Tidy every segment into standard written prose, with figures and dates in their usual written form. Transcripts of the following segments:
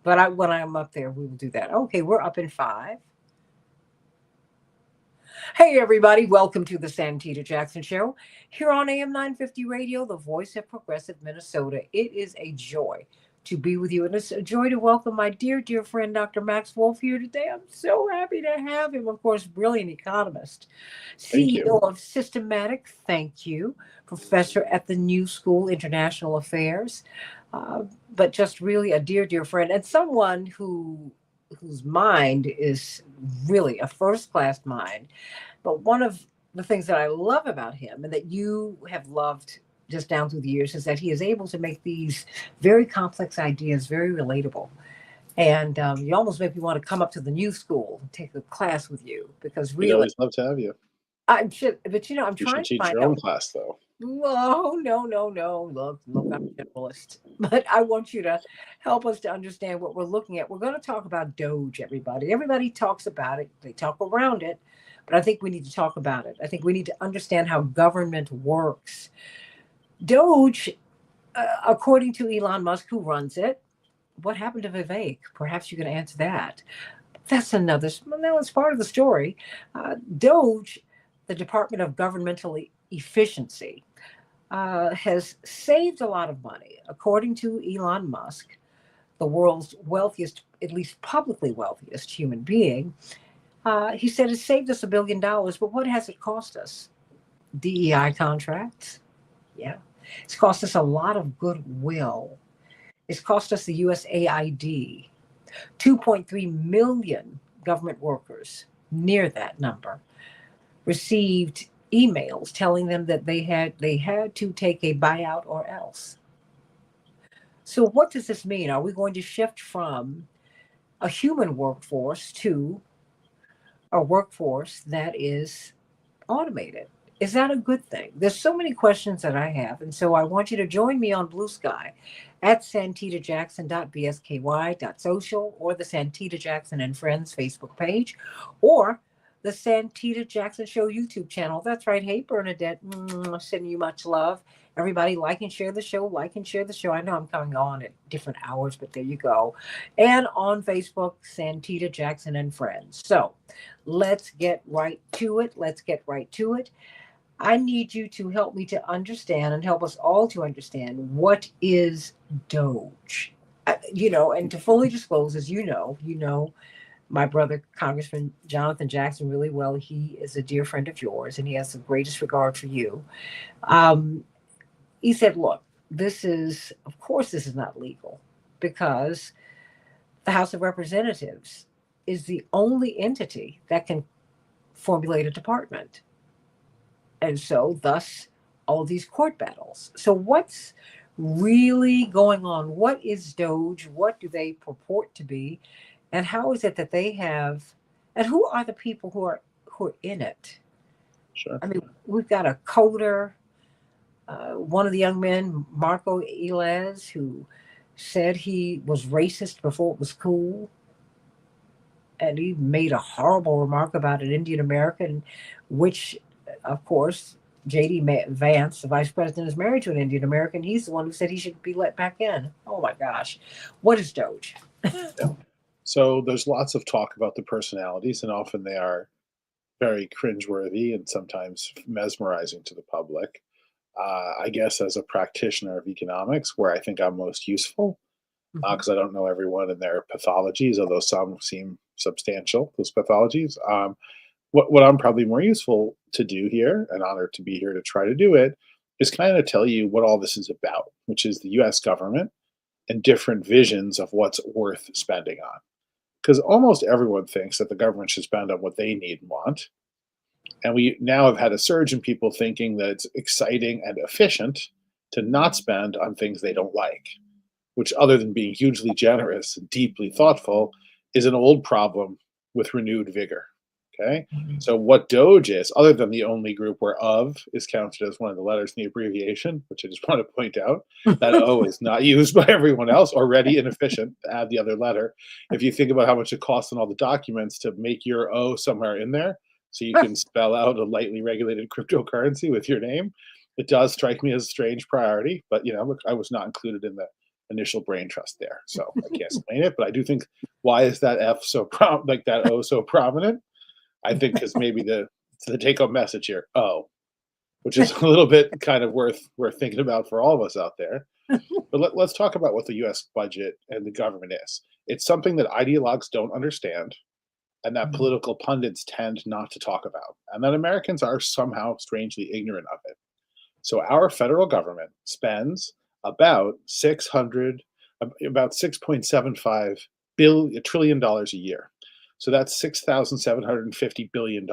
But when I'm up there, we will do that. Okay, we're up in five. Hey, everybody, welcome to the Santita Jackson Show here on AM 950 Radio, the voice of progressive Minnesota. It is a joy to be with you, and it's a joy to welcome my dear, dear friend, Dr. Max Wolf, here today. I'm so happy to have him, of course, brilliant economist, Thank CEO you. of Systematic, thank you, professor at the New School International Affairs, uh, but just really a dear, dear friend, and someone whose mind is really a first class mind. But one of the things that I love about him and that you have loved just down through the years is that he is able to make these very complex ideas very relatable. And you almost make me want to come up to the new school and take a class with you because We'd really, always love to have you. I should, but I'm You should trying to teach find your own out. class, though. Oh, no, no, no. Look, I'm a generalist. But I want you to help us to understand what we're looking at. We're going to talk about DOGE, everybody. Everybody talks about it, they talk around it, but I think we need to talk about it. I think we need to understand how government works. DOGE, according to Elon Musk, who runs it, what happened to Vivek? Perhaps you can answer that. That's another, no, it's part of the story. DOGE, the Department of Governmental Efficiency, has saved a lot of money. According to Elon Musk, the world's wealthiest, at least publicly wealthiest human being, he said it saved us $1 billion, but what has it cost us? DEI contracts? Yeah. It's cost us a lot of goodwill. It's cost us the USAID, 2.3 million government workers, near that number, received emails telling them that they had to take a buyout or else. So what does this mean? Are we going to shift from a human workforce to a workforce that is automated? Is that a good thing? There's so many questions that I have, and so I want you to join me on Blue Sky at santitajackson.bsky.social or the Santita Jackson and Friends Facebook page or the Santita Jackson Show YouTube channel. That's right. Hey, Bernadette, sending you much love. Everybody, like and share the show. Like and share the show. I know I'm coming on at different hours, but there you go. And on Facebook, Santita Jackson and Friends. So let's get right to it. Let's get right to it. I need you to help me to understand and help us all to understand what is DOGE. And to fully disclose, as you know my brother, Congressman Jonathan Jackson, really well. He is a dear friend of yours, and he has the greatest regard for you. Um, he said, "Look, of course, this is not legal because the House of Representatives is the only entity that can formulate a department. And so, thus, all these court battles. So, what's really going on? What is DOGE? What do they purport to be? And how is it that they have? And who are the people who are in it? Sure. I mean, we've got a coder, one of the young men, Marco Elez, who said he was racist before it was cool, and he made a horrible remark about an Indian American, which, of course, J.D. Vance, the vice president, is married to an Indian American. He's the one who said he should be let back in. Oh my gosh. What is DOGE? Yeah. So there's lots of talk about the personalities, and often they are very cringeworthy and sometimes mesmerizing to the public. I guess as a practitioner of economics, where I think I'm most useful, Mhm. because I don't know everyone and their pathologies, although some seem substantial, those pathologies. What I'm probably more useful to do here, and honored to be here to try to do it, is kind of tell you what all this is about, which is the US government and different visions of what's worth spending on. Because almost everyone thinks that the government should spend on what they need and want. And we now have had a surge in people thinking that it's exciting and efficient to not spend on things they don't like, which, other than being hugely generous and deeply thoughtful, is an old problem with renewed vigor. Okay. Mhm. So, what DOGE is, other than the only group where of is counted as one of the letters in the abbreviation, which I just want to point out, that O is not used by everyone else, already inefficient to add the other letter. If you think about how much it costs in all the documents to make your O somewhere in there, so you can spell out a lightly regulated cryptocurrency with your name, it does strike me as a strange priority. But, look, I was not included in the initial brain trust there. So I can't explain it, but I do think, why is that F so like that O so prominent? I think because maybe the take home message here, oh, which is a little bit kind of worth thinking about for all of us out there. But let's talk about what the U.S. budget and the government is. It's something that ideologues don't understand, and that political pundits tend not to talk about, and that Americans are somehow strangely ignorant of it. So our federal government spends about about $6.75 trillion a year. So that's $6,750 billion.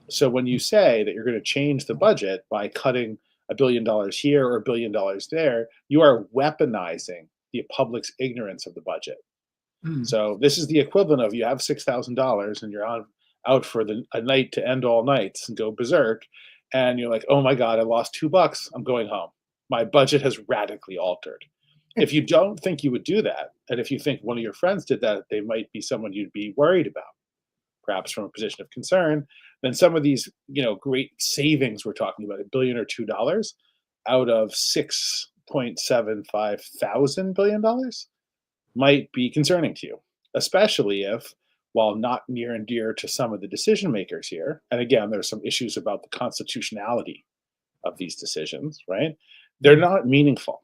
So when you say that you're going to change the budget by cutting $1 billion here or $1 billion there, you are weaponizing the public's ignorance of the budget. So this is the equivalent of, you have $6,000 and you're out for a night to end all nights and go berserk, and you're like, oh my God, I lost $2. I'm going home. My budget has radically altered. If you don't think you would do that, and if you think one of your friends did that, they might be someone you'd be worried about, perhaps from a position of concern, then some of these, great savings we're talking about, $1 billion or $2 out of $6.75 thousand billion might be concerning to you, especially if, while not near and dear to some of the decision makers here, and again, there's some issues about the constitutionality of these decisions, right? They're not meaningful,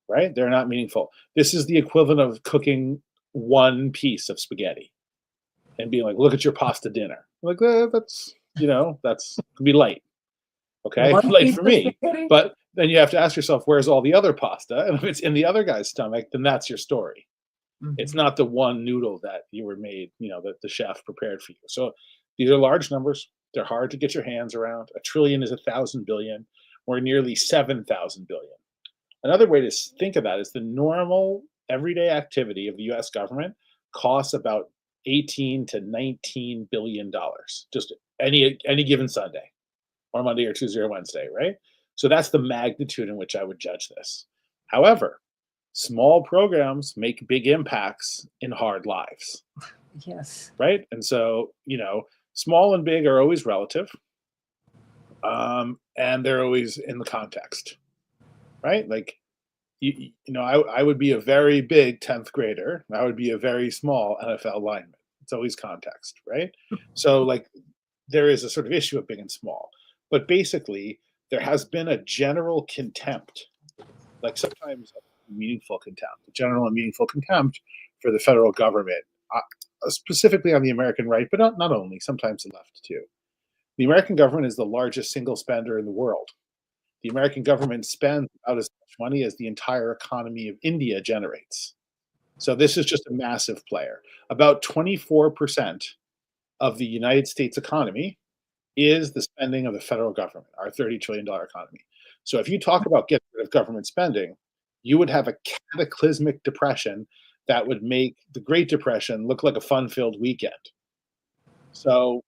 right? They're not meaningful. This is the equivalent of cooking one piece of spaghetti and being like, look at your pasta dinner. Like, that's could be light. Okay, light for me. But then you have to ask yourself, where's all the other pasta? And if it's in the other guy's stomach, then that's your story. It's not the one noodle that you were made, that the chef prepared for you. So these are large numbers. They're hard to get your hands around. $1 trillion is 1,000 billion. We're nearly 7,000 billion. Another way to think of that is the normal everyday activity of the U.S. government costs about 18 to 19 billion dollars, just any given Sunday, or Monday or Tuesday or Wednesday, right? So that's the magnitude in which I would judge this. However, small programs make big impacts in hard lives. Yes. Right? And so, small and big are always relative. And they're always in the context. Right? Like, I would be a very big 10th grader. I would be a very small NFL lineman. It's always context, right? So, like, there is a sort of issue of big and small. But basically, there has been a general contempt, like sometimes meaningful contempt, general and meaningful contempt for the federal government, specifically on the American right, but not only, sometimes the left too. The American government is the largest single spender in the world. The American government spends about as much money as the entire economy of India generates. So this is just a massive player. About 24% of the United States economy is the spending of the federal government, our $30 trillion economy. So if you talk about getting rid of government spending, you would have a cataclysmic depression that would make the Great Depression look like a fun-filled weekend. So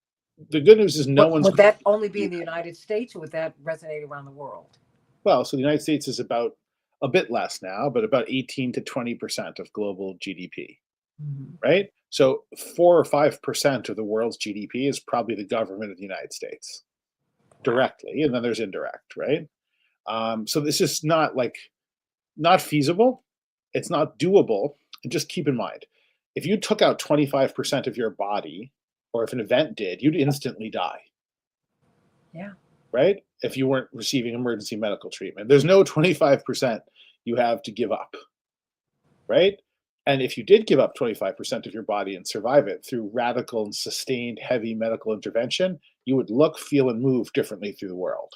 the good news is Would that only be in the United States, or would that resonate around the world? Well, so the United States is about a bit less now, but about 18 to 20% of global GDP, right? So 4 or 5% of the world's GDP is probably the government of the United States directly, and then there's indirect, right? So this is not feasible. It's not doable. And just keep in mind, if you took out 25% of your body, or if an event did, you'd instantly die. Yeah. Right? If you weren't receiving emergency medical treatment, there's no 25% you have to give up. Right? And if you did give up 25% of your body and survive it through radical and sustained heavy medical intervention, you would look, feel, and move differently through the world.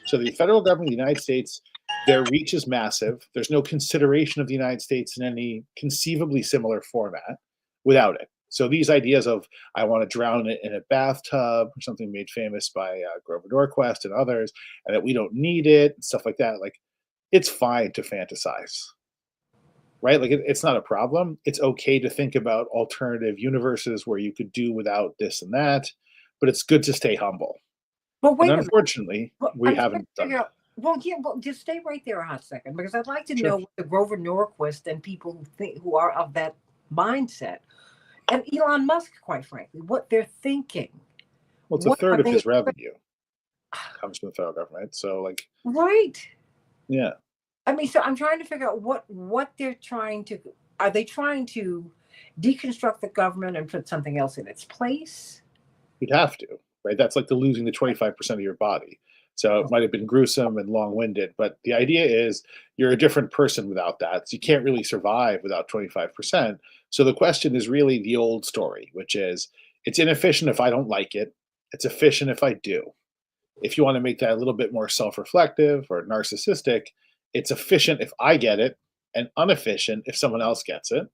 So the federal government of the United States, their reach is massive. There's no consideration of the United States in any conceivably similar format without it. So these ideas of, I want to drown it in a bathtub, or something made famous by Grover Norquist and others, and that we don't need it, and stuff like that, like, it's fine to fantasize. Right? Like, it's not a problem. It's okay to think about alternative universes where you could do without this and that, but it's good to stay humble. But wait, and unfortunately, we haven't done that. Well, just stay right there a hot second, because I'd like to know what the Grover Norquist and people who are of that mindset, and Elon Musk, quite frankly, what they're thinking. Well, it's a third of his revenue comes from the federal government. So, like, right. Yeah. I mean, so I'm trying to figure out what they're trying to. Are they trying to deconstruct the government and put something else in its place? You'd have to, right? That's like the losing the 25% of your body. So it Oh, might have been gruesome and long-winded, but the idea is you're a different person without that. So you can't really survive without 25%. So the question is really the old story, which is it's inefficient if I don't like it. It's efficient if I do. If you want to make that a little bit more self-reflective or narcissistic, it's efficient if I get it and inefficient if someone else gets it.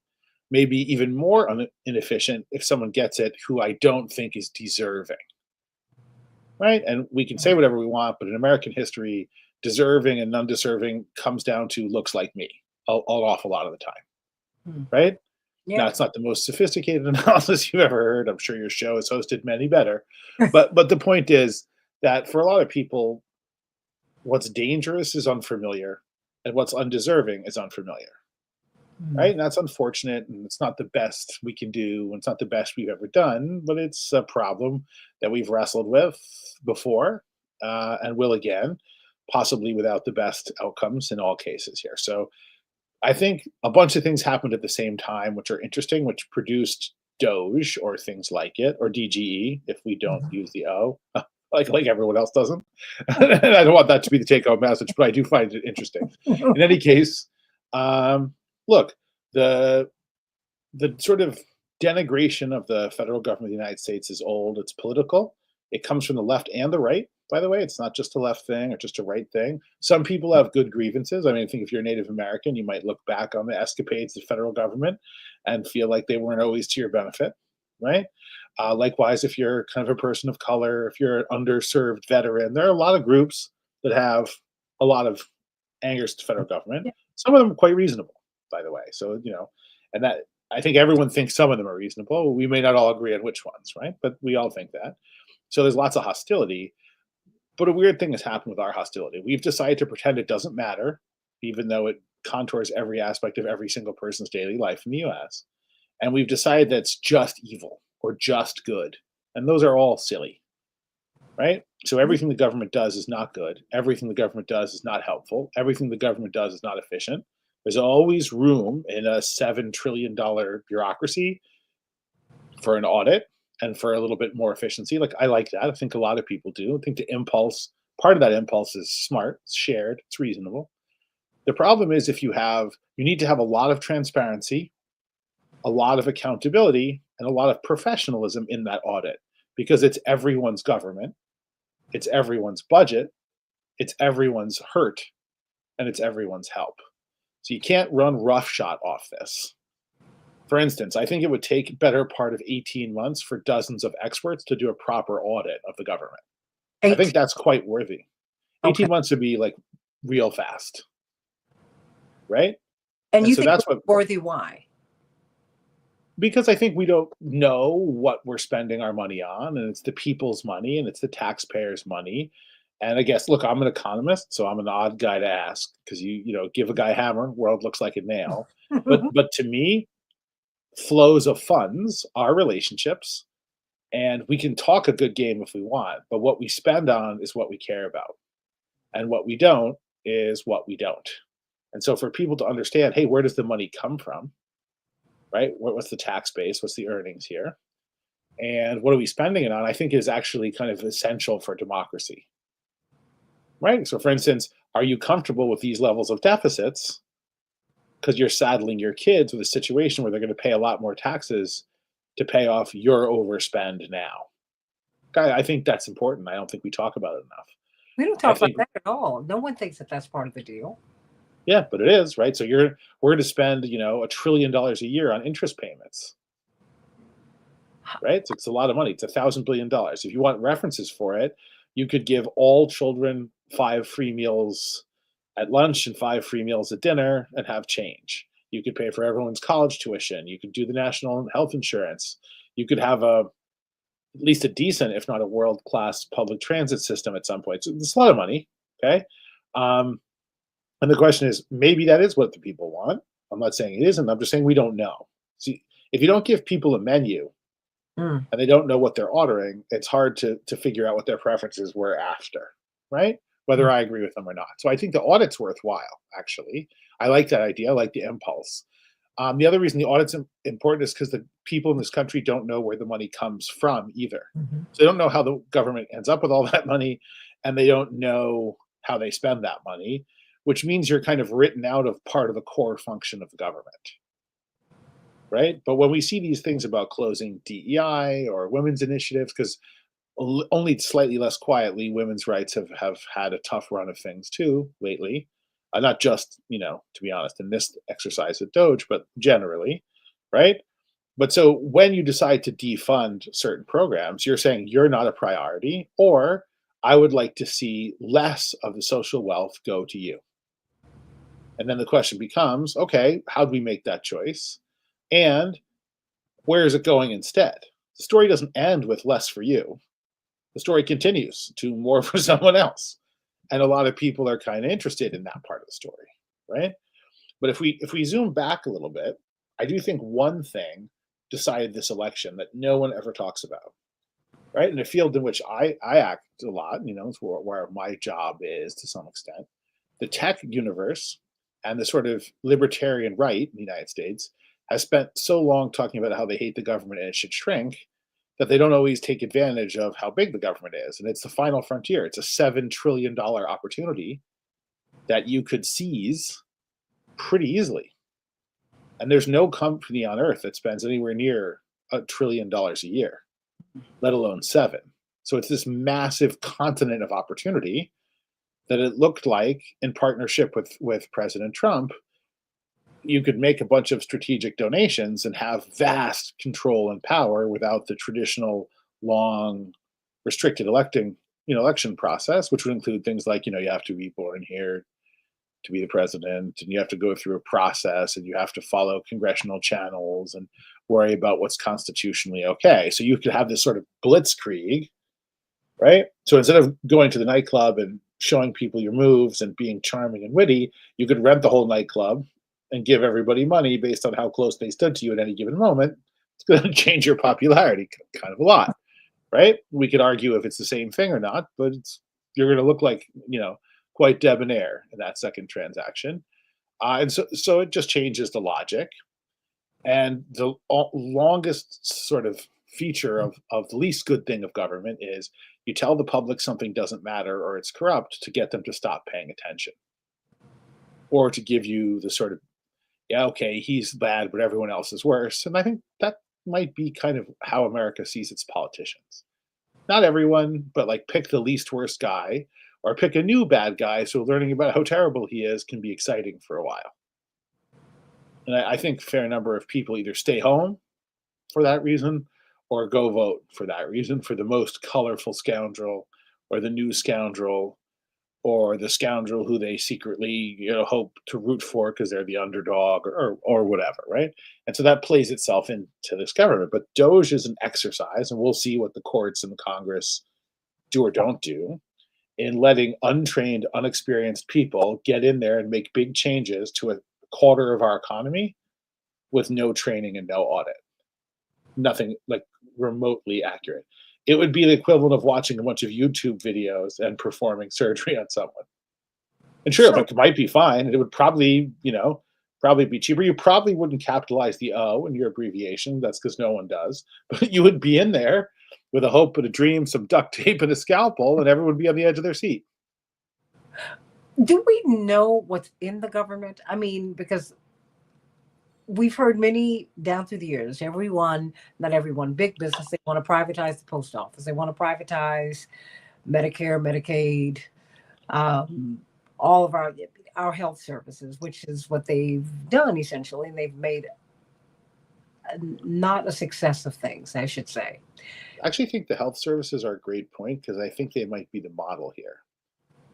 Maybe even more inefficient if someone gets it who I don't think is deserving, right? And we can say whatever we want, but in American history, deserving and undeserving comes down to looks like me an awful lot of the time, hmm. right? Now, Yeah. it's not the most sophisticated analysis you've ever heard. I'm sure your show has hosted many better, but the point is that for a lot of people, what's dangerous is unfamiliar, and what's undeserving is unfamiliar, Hmm. right? And that's unfortunate, and it's not the best we can do, and it's not the best we've ever done, but it's a problem that we've wrestled with before and will again, possibly without the best outcomes in all cases here. So I think a bunch of things happened at the same time, which are interesting, which produced DOGE or things like it, or DGE if we don't Mhm. use the O, like everyone else doesn't. And I don't want that to be the take-home message, but I do find it interesting. In any case, um, look, the the sort of denigration of the federal government of the United States is old. It's political. It comes from the left and the right, by the way. It's not just a left thing or just a right thing. Some people have good grievances. I mean, I think if you're Native American, you might look back on the escapades of the federal government and feel like they weren't always to your benefit, right? Likewise, if you're kind of a person of color, if you're an underserved veteran, there are a lot of groups that have a lot of angers to the federal government. Yeah. Some of them quite reasonable, by the way. So, and that I think everyone thinks some of them are reasonable. We may not all agree on which ones, right? But we all think that. So there's lots of hostility. But a weird thing has happened with our hostility. We've decided to pretend it doesn't matter, even though it contours every aspect of every single person's daily life in the US. And we've decided that it's just evil or just good. And those are all silly, right? So everything the government does is not good. Everything the government does is not helpful. Everything the government does is not efficient. There's always room in a $7 trillion bureaucracy for an audit and for a little bit more efficiency. Like I like that. I think a lot of people do. I think the impulse, part of that impulse is smart, it's shared, it's reasonable. The problem is if you need to have a lot of transparency, a lot of accountability, and a lot of professionalism in that audit because it's everyone's government, it's everyone's budget, it's everyone's hurt, and it's everyone's help. So you can't run roughshod off this. For instance, I think it would take better part of 18 months for dozens of experts to do a proper audit of the government. I think 18. that's quite worthy. Okay. 18 months would be like real fast, right? And And you so think it that's was what, worthy? Why? because I think we don't know what we're spending our money on, and it's the people's money and it's the taxpayers' money. And I guess, look, I'm an economist, so I'm an odd guy to ask because give a guy a hammer, world looks like a nail. But to me, flows of funds are relationships, and we can talk a good game if we want, but what we spend on is what we care about, and what we don't is what we don't. And so for people to understand, hey, where does the money come from, right? What's the tax base? What's the earnings here? And what are we spending it on? I think is actually kind of essential for democracy, right? So for instance, are you comfortable with these levels of deficits because you're saddling your kids with a situation where they're going to pay a lot more taxes to pay off your overspend now? I think that's important. I don't think we talk about it enough. We don't I talk about think, that at all. No one thinks that that's part of the deal. yeah, but it is, right? So we're going to spend, $1 trillion a year on interest payments, right? So it's a lot of money. It's $1,000 billion. If you want references for it, you could give all children 5 free meals at lunch and 5 free meals at dinner and have change. You could pay for everyone's college tuition. You could do the national health insurance. You could have at least a decent, if not a world class public transit system at some point. So it's a lot of money. Okay. Um, and the question is, maybe that is what the people want. I'm not saying it isn't. I'm just saying we don't know. See, if you don't give people a menu Mm. and they don't know what they're ordering, it's hard to figure out what their preferences were after, right? whether I agree with them or not. So I think the audit's worthwhile, actually. I like that idea. I like the impulse. The other reason the audit's important is because the people in this country don't know where the money comes from either. Mhm. So they don't know how the government ends up with all that money, and they don't know how they spend that money, which means you're kind of written out of part of the core function of the government, right? But when we see these things about closing DEI or women's initiatives, because only slightly less quietly, women's rights have had a tough run of things too lately. Not just, to be honest, in this exercise at DOGE, but generally, right? But so when you decide to defund certain programs, you're saying you're not a priority, or I would like to see less of the social wealth go to you. And then the question becomes, okay, how do we make that choice? And where is it going instead? The story doesn't end with less for you. The story continues to more for someone else. And a lot of people are kind of interested in that part of the story, right? But if we zoom back a little bit, I do think one thing decided this election that no one ever talks about, right? In a field in which I act a lot, it's where my job is to some extent. The tech universe and the sort of libertarian right in the United States has spent so long talking about how they hate the government and it should shrink that they don't always take advantage of how big the government is. And it's the final frontier. It's a $7 trillion opportunity that you could seize pretty easily. And there's no company on earth that spends anywhere near $1 trillion a year, let alone 7. So it's this massive continent of opportunity that it looked like, in partnership with President Trump, you could make a bunch of strategic donations and have vast control and power without the traditional long restricted election process, which would include things like, you have to be born here to be the president, and you have to go through a process, and you have to follow congressional channels and worry about what's constitutionally okay. So you could have this sort of blitzkrieg, right? So instead of going to the nightclub and showing people your moves and being charming and witty, you could rent the whole nightclub and give everybody money based on how close they stood to you at any given moment. It's going to change your popularity kind of a lot, right? We could argue if it's the same thing or not, but you're going to look like, quite debonair in that second transaction. And so it just changes the logic. And the longest sort of feature of the least good thing of government is you tell the public something doesn't matter or it's corrupt to get them to stop paying attention, or to give you the sort of, yeah, okay, he's bad, but everyone else is worse. And I think that might be kind of how America sees its politicians. Not everyone, but like pick the least worst guy or pick a new bad guy, so learning about how terrible he is can be exciting for a while. And I think a fair number of people either stay home for that reason or go vote for that reason, for the most colorful scoundrel or the new scoundrel or the scoundrel who they secretly hope to root for because they're the underdog or whatever, right? And so that plays itself into this government. But DOGE is an exercise, and we'll see what the courts and the Congress do or don't do in letting untrained, unexperienced people get in there and make big changes to a quarter of our economy with no training and no audit. Nothing like remotely accurate. It would be the equivalent of watching a bunch of YouTube videos and performing surgery on someone. And sure, So- it might be fine. And it would probably, probably be cheaper. You probably wouldn't capitalize the O in your abbreviation. That's because no one does. But you would be in there with a hope and a dream, some duct tape and a scalpel, and everyone would be on the edge of their seat. Do we know what's in the government? I mean, because we've heard many down through the years, not everyone, big business, they want to privatize the post office. They want to privatize Medicare, Medicaid, all of our health services, which is what they've done essentially. And they've made not a success of things, I should say. I actually think the health services are a great point because I think they might be the model here.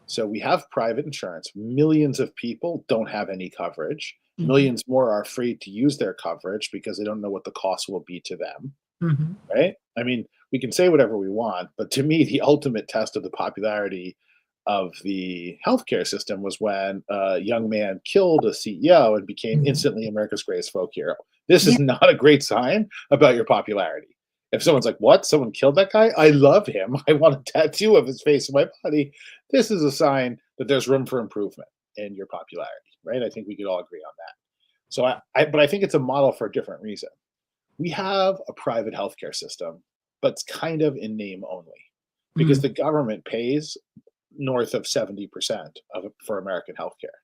So we have private insurance. Millions of people don't have any coverage. Mhm. Millions more are afraid to use their coverage because they don't know what the cost will be to them, Mhm. right? I mean, we can say whatever we want, but to me, the ultimate test of the popularity of the healthcare system was when a young man killed a CEO and became Mhm. instantly America's greatest folk hero. This Yeah. is not a great sign about your popularity. If someone's like, "What? Someone killed that guy? I love him. I want a tattoo of his face on my body." This is a sign that there's room for improvement in your popularity, right? I think we could all agree on that. So but I think it's a model for a different reason. We have a private healthcare system, but it's kind of in name only because Mm. the government pays north of 70% for American healthcare.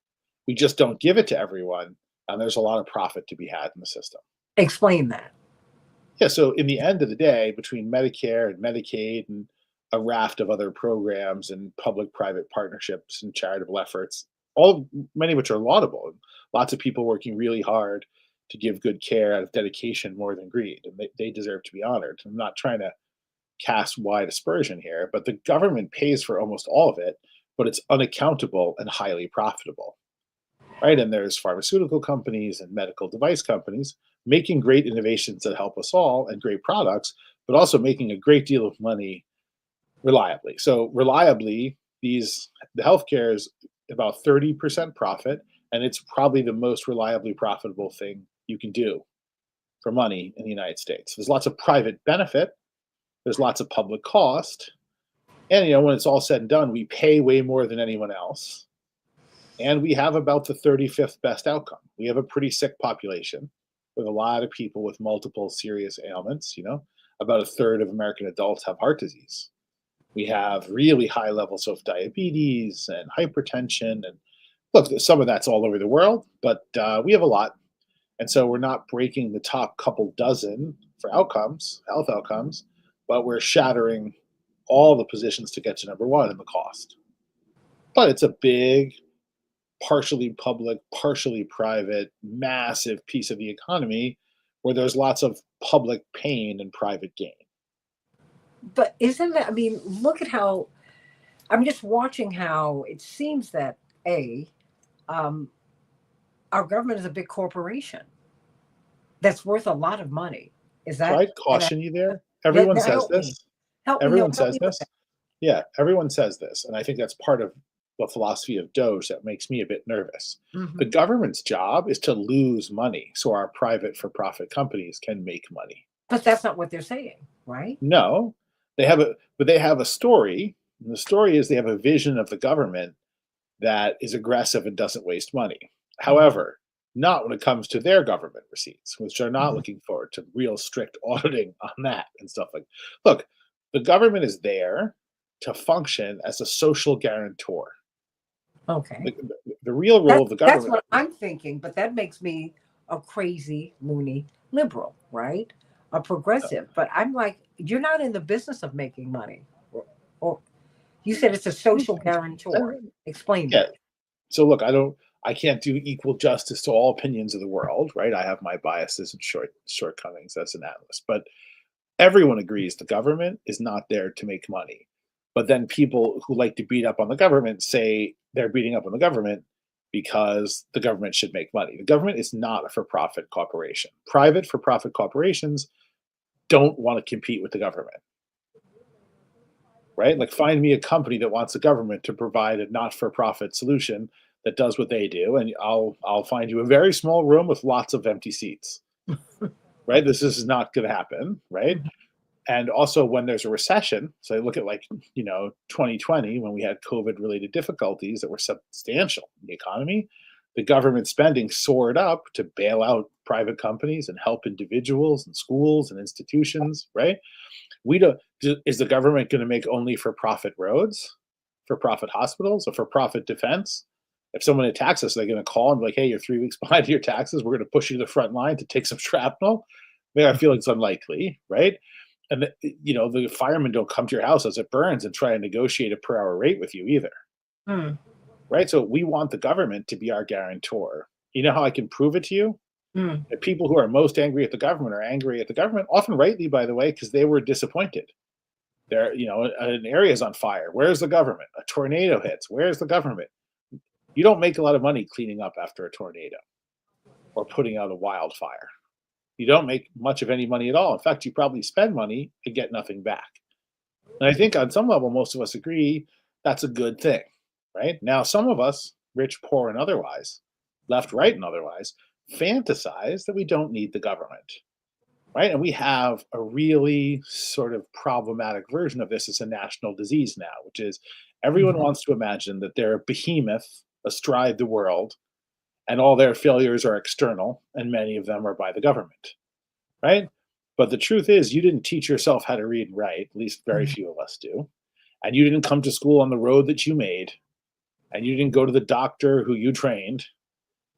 We just don't give it to everyone, and there's a lot of profit to be had in the system. Explain that. Yeah, so in the end of the day, between Medicare and Medicaid and a raft of other programs and public-private partnerships and charitable efforts, all many of which are laudable, and lots of people working really hard to give good care out of dedication more than greed, and they deserve to be honored. I'm not trying to cast wide aspersion here, but the government pays for almost all of it, but it's unaccountable and highly profitable, right? And there's pharmaceutical companies and medical device companies making great innovations that help us all and great products, but also making a great deal of money reliably. So reliably, the healthcare is about 30% profit, and it's probably the most reliably profitable thing you can do for money in the United States. There's lots of private benefit, there's lots of public cost, and when it's all said and done, we pay way more than anyone else. And we have about the 35th best outcome. We have a pretty sick population with a lot of people with multiple serious ailments. About a third of American adults have heart disease. We have really high levels of diabetes and hypertension. And look, some of that's all over the world, but we have a lot. And so we're not breaking the top couple dozen for outcomes, health outcomes, but we're shattering all the positions to get to number one in the cost. But it's a big, partially public, partially private, massive piece of the economy where there's lots of public pain and private gain. But isn't that, I mean, look at how I'm just watching how it seems that um, our government is a big corporation that's worth a lot of money. Is So that I'd caution you there. that Everyone now says this. help me, no, Everyone help says me with this. that. Yeah, everyone says this. And I think that's part of the philosophy of DOGE that makes me a bit nervous. The Hmm. government's job is to lose money so our private for profit companies can make money. But that's not what they're saying, right? No, they have a story. And the story is they have a vision of the government that is aggressive and doesn't waste money. Mhm. However, not when it comes to their government receipts, which are not Mhm. looking forward to real strict auditing on that and stuff like. Look, the government is there to function as a social guarantor. Okay. The real role That of the that's government. what I'm thinking, but that makes me a crazy, loony liberal, right? A progressive. But I'm like, you're not in the business of making money. Or you said it's a social guarantor. Explain Yeah. that. So look, I can't do equal justice to all opinions of the world, right? I have my biases and shortcomings as an analyst, but everyone agrees the government is not there to make money. But then people who like to beat up on the government say they're beating up on the government because the government should make money. The government is not a for profit corporation. Private for profit corporations don't want to compete with the government, right? Like, find me a company that wants the government to provide a not for profit solution that does what they do, and I'll find you a very small room with lots of empty seats, right? This is not going to happen, right? Mhm. And also when there's a recession, so I look at 2020 when we had COVID related difficulties that were substantial in the economy, the government spending soared up to bail out private companies and help individuals and schools and institutions, right? We don't Is the government going to make only for profit roads, for profit hospitals, or for profit defense? If someone attacks us, they're going to call and be like, "Hey, you're 3 weeks behind your taxes. We're going to push you to the front line to take some shrapnel." I feel it's unlikely, right? And the firemen don't come to your house as it burns and try and negotiate a per hour rate with you either, Mm. right? So we want the government to be our guarantor. You know how I can prove it to you? Mm. The people who are most angry at the government are angry at the government, often rightly, by the way, because they were disappointed. An area is on fire. Where's the government? A tornado hits. Where's the government? You don't make a lot of money cleaning up after a tornado or putting out a wildfire. You don't make much of any money at all. In fact, you probably spend money and get nothing back. And I think on some level, most of us agree that's a good thing, right? Now, some of us, rich, poor, and otherwise, left, right, and otherwise, fantasize that we don't need the government. right? And we have a really sort of problematic version of this as a national disease now, which is everyone Mhm. wants to imagine that they're a behemoth astride the world and all their failures are external and many of them are by the government, right? But the truth is, you didn't teach yourself how to read and write, at least very Mhm. few of us do. And you didn't come to school on the road that you made, and you didn't go to the doctor who you trained,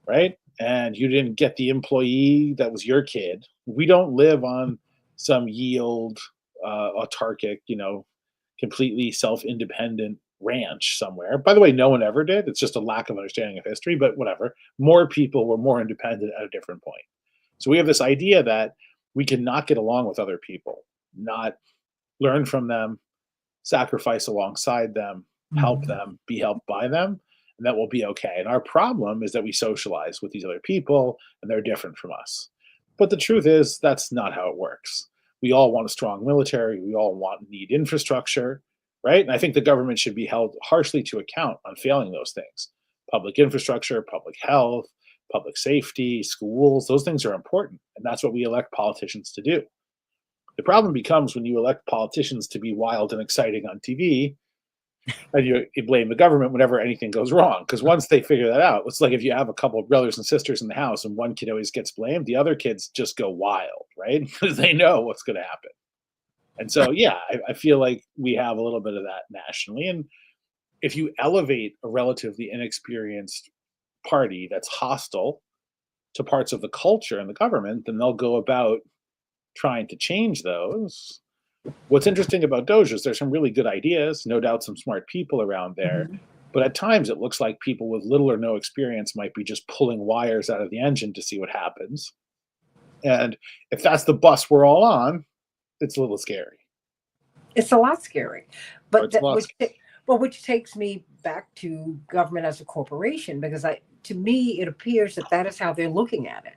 right? And you didn't get the employee that was your kid. We don't live on some yield, autarkic, completely self-independent ranch somewhere. By the way, no one ever did. It's just a lack of understanding of history, but whatever. More people were more independent at a different point. So we have this idea that we can not get along with other people, not learn from them, sacrifice alongside them, help Mhm. them, be helped by them, and that will be okay. And our problem is that we socialize with these other people and they're different from us. But the truth is, that's not how it works. We all want a strong military, we all need infrastructure, right? And I think the government should be held harshly to account on failing those things. Public infrastructure, public health, public safety, schools, those things are important. And that's what we elect politicians to do. The problem becomes when you elect politicians to be wild and exciting on TV, and you blame the government whenever anything goes wrong. Because once they figure that out, it's like if you have a couple of brothers and sisters in the house and one kid always gets blamed, the other kids just go wild, right? Because they know what's going to happen. And so, yeah, I feel like we have a little bit of that nationally. And if you elevate a relatively inexperienced party that's hostile to parts of the culture and the government, then they'll go about trying to change those. What's interesting about DOGE is there's some really good ideas, no doubt some smart people around there, Mhm. but at times it looks like people with little or no experience might be just pulling wires out of the engine to see what happens. And if that's the bus we're all on, it's a little scary. It's a lot scary, Or but it's a lot scary. which takes me back to government as a corporation, because to me it appears that that is how they're looking at it.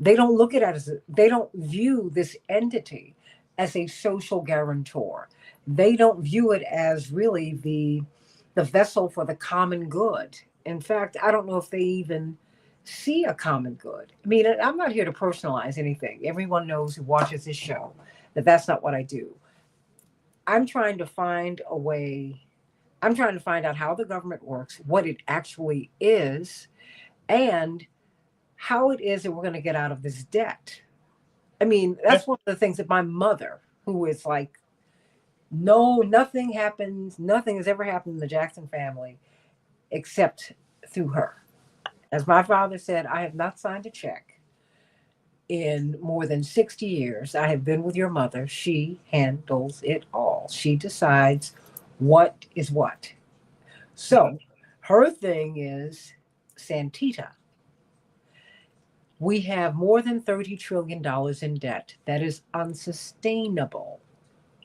They don't look at it as they don't view this entity as a social guarantor. They don't view it as really the vessel for the common good. In fact, I don't know if they even see a common good. I mean, I'm not here to personalize anything. Everyone knows who watches this show that that's not what I do. I'm trying to find a way. I'm trying to find out how the government works, what it actually is, and how it is that we're going to get out of this debt. I mean, Yeah. that's one of the things that my mother, who is like, no, nothing happens, nothing has ever happened in the Jackson family except through her. As my father said, I have not signed a check in more than 60 years. I have been with your mother. She handles it all. She decides what is what. So Mhm. her thing is Santita. We have more than $30 trillion in debt. That is unsustainable.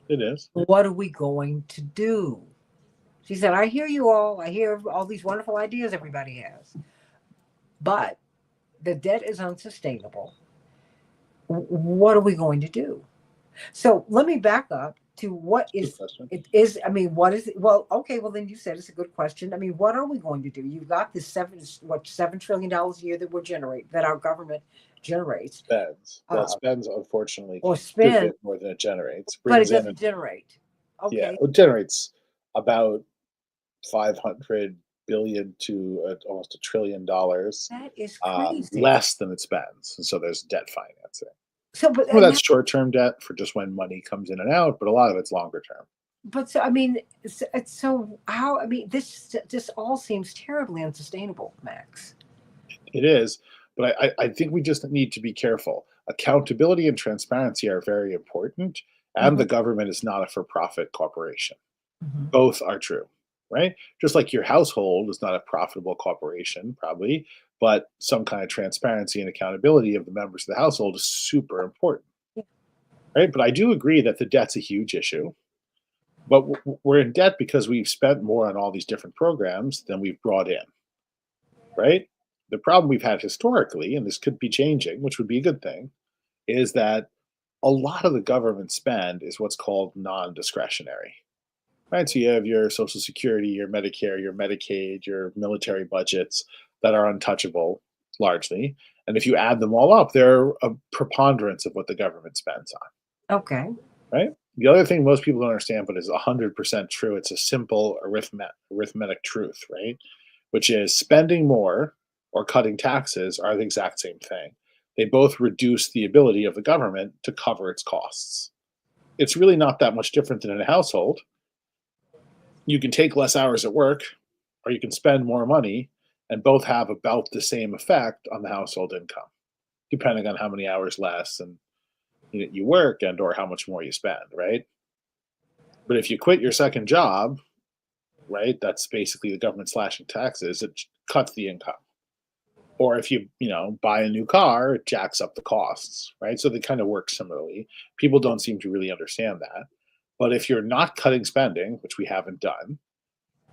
It is. What are we going to do? She said, I hear you all. I hear all these wonderful ideas everybody has. But the debt is unsustainable. What are we going to do? So let me back up to what Good is question. it is. I mean, what is it? Well, okay. Well, then you said it's a good question. I mean, what are we going to do? You've got this $7 trillion a year that we're generate that our government generates, Spends. Well, uh, spends, unfortunately, or a good spend, bit more than it generates. but it Brings in, doesn't generate. yeah, Okay, it generates about 500 billion to almost $1 trillion, that is crazy. less than it spends. And so there's debt financing. So, but Well, and that's that, short-term debt for just when money comes in and out, but a lot of it's longer term. but so I mean, it's so how? I mean, this all seems terribly unsustainable, Max. It is, but I think we just need to be careful. Accountability and transparency are very important, and Hmm. the government is not a for-profit corporation. Hmm. Both are true, right? Just like your household is not a profitable corporation, probably, but some kind of transparency and accountability of the members of the household is super important, right? But I do agree that the debt's a huge issue. But we're in debt because we've spent more on all these different programs than we've brought in, right? The problem we've had historically, and this could be changing, which would be a good thing, is that a lot of the government spend is what's called non discretionary, right? So you have your Social Security, your Medicare, your Medicaid, your military budgets that are untouchable largely. And if you add them all up, they're a preponderance of what the government spends on, Okay. right? The other thing most people don't understand, but is 100% true, it's a simple arithmetic truth, right? Which is spending more or cutting taxes are the exact same thing. They both reduce the ability of the government to cover its costs. It's really not that much different than in a household. You can take less hours at work, or you can spend more money, and both have about the same effect on the household income, depending on how many hours less and you work and or how much more you spend, right? But if you quit your second job, right, that's basically the government slashing taxes. It cuts the income. Or if you buy a new car, it jacks up the costs, right? So they kind of work similarly. People don't seem to really understand that. But if you're not cutting spending, which we haven't done,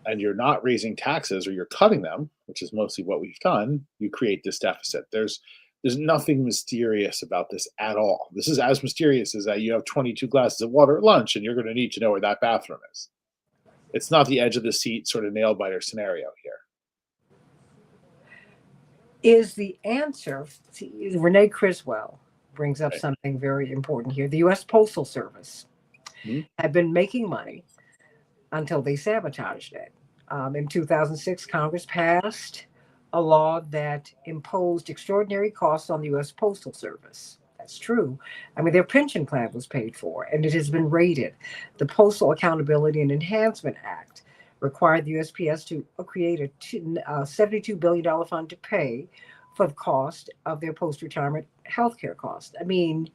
and you're not raising taxes or you're cutting them, which is mostly what we've done, you create this deficit. There's nothing mysterious about this at all. This is as mysterious as that you have 22 glasses of water at lunch and you're going to need to know where that bathroom is. It's not the edge of the seat sort of nail biter scenario here. Is the answer, see, Renee Criswell brings up Right. something very important here. The U.S. Postal Service Mhm. had been making money until they sabotaged it. In 2006, Congress passed a law that imposed extraordinary costs on the U.S. Postal Service. That's true. I mean, their pension plan was paid for, and it has been rated. The Postal Accountability and Enhancement Act required the USPS to create a $72 billion fund to pay for the cost of their post-retirement health care costs. I mean,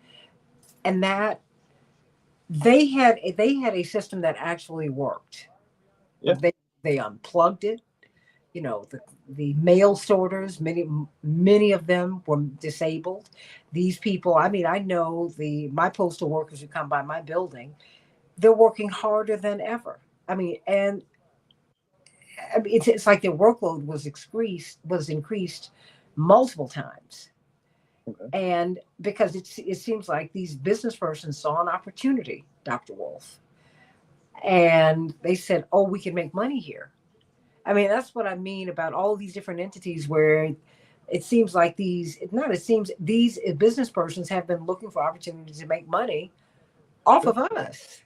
and that they had a system that actually worked, Yeah. but they unplugged it. The mail sorters, many of them were disabled. These people, I mean, I know the my postal workers who come by my building, they're working harder than ever. I mean, and I mean, it's like their workload was increased multiple times. Okay. And because it seems like these business persons saw an opportunity, Dr. Wolf, and they said, "Oh, we can make money here." I mean, that's what I mean about all these different entities where it seems like these business persons have been looking for opportunities to make money off Sure. of us.